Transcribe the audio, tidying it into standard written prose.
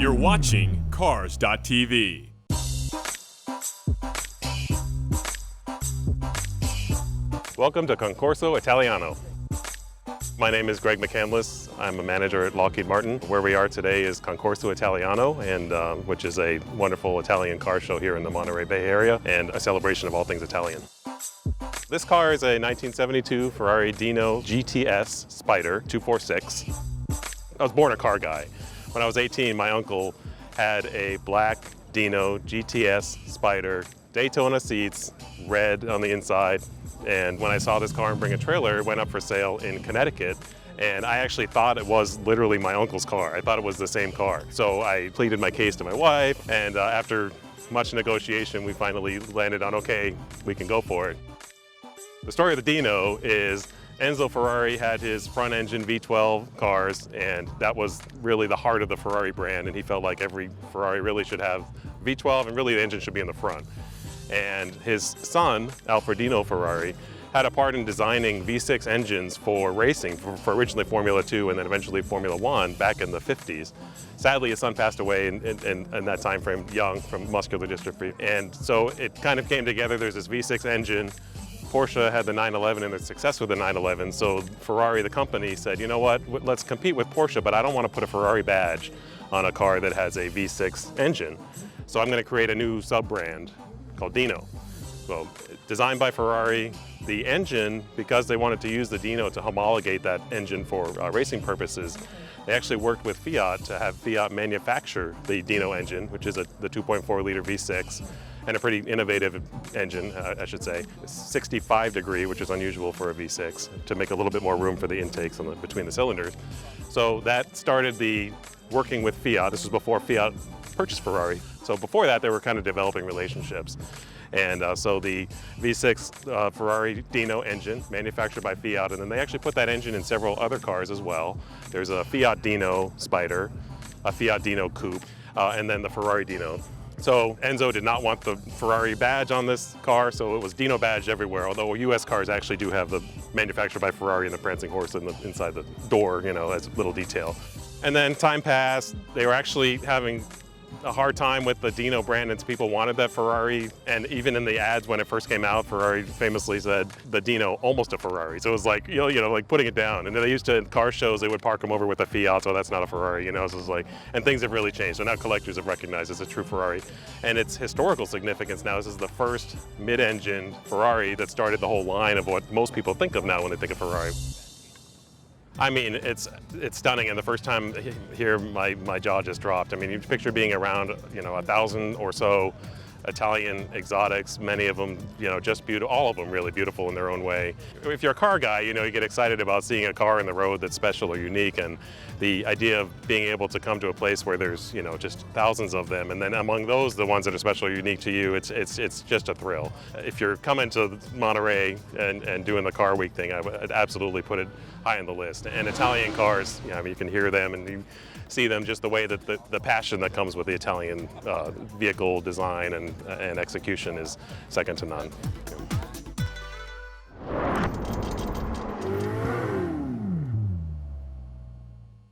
You're watching Cars.tv. Welcome to Concorso Italiano. My name is Greg McCandless. I'm a manager at Lockheed Martin. Where we are today is Concorso Italiano, and which is a wonderful Italian car show here in the Monterey Bay area and a celebration of all things Italian. This car is a 1972 Ferrari Dino GTS Spyder 246. I was born a car guy. When I was 18, my uncle had a black Dino GTS Spyder, Daytona seats, red on the inside. And when I saw this car and bring a trailer, it went up for sale in Connecticut. And I actually thought it was literally my uncle's car. I thought it was the same car. So I pleaded my case to my wife, and after much negotiation, we finally landed on, okay, we can go for it. The story of the Dino is Enzo Ferrari had his front-engine V12 cars, and that was really the heart of the Ferrari brand, and he felt like every Ferrari really should have V12, and really the engine should be in the front. And his son, Alfredino Ferrari, had a part in designing V6 engines for racing, for originally Formula 2 and then eventually Formula 1 back in the 50s. Sadly, his son passed away in that time frame, young, from muscular dystrophy. And so it kind of came together. There's this V6 engine. Porsche had the 911 and their success with the 911. So Ferrari, the company, said, you know what, let's compete with Porsche, but I don't want to put a Ferrari badge on a car that has a V6 engine. So I'm going to create a new sub-brand called Dino. Well, designed by Ferrari, the engine, because they wanted to use the Dino to homologate that engine for racing purposes, they actually worked with Fiat to have Fiat manufacture the Dino engine, which is the 2.4 liter V6, and a pretty innovative engine, I should say. 65 degree, which is unusual for a V6, to make a little bit more room for the intakes between the cylinders. So that started the working with Fiat. This was before Fiat purchased Ferrari. So before that, they were kind of developing relationships. And so the V6 Ferrari Dino engine, manufactured by Fiat, and then they actually put that engine in several other cars as well. There's a Fiat Dino Spyder, a Fiat Dino Coupe, and then the Ferrari Dino. So Enzo did not want the Ferrari badge on this car, so it was Dino badge everywhere, although US cars actually do have the manufactured by Ferrari and the prancing horse inside the door, you know, as a little detail. And then time passed, they were actually having a hard time with the Dino brand, and people wanted that Ferrari, and even in the ads when it first came out, Ferrari famously said the Dino almost a Ferrari. So it was like, you know, like putting it down. And then they used to, in car shows, they would park them over with a Fiat, so that's not a Ferrari, you know, so it's like, and things have really changed. So now collectors have recognized it's a true Ferrari. And its historical significance now, this is the first mid-engine Ferrari that started the whole line of what most people think of now when they think of Ferrari. I mean, it's stunning, and the first time here, my jaw just dropped. I mean, you picture being around, you know, 1,000 or so Italian exotics, many of them, you know, just beautiful, all of them really beautiful in their own way. If you're a car guy, you know, you get excited about seeing a car in the road that's special or unique, and the idea of being able to come to a place where there's, you know, just thousands of them, and then among those, the ones that are special or unique to you, it's just a thrill. If you're coming to Monterey and doing the car week thing, I would absolutely put it high on the list. And Italian cars, you know, I mean, you can hear them and you see them, just the way that the passion that comes with the Italian vehicle design and execution is second to none.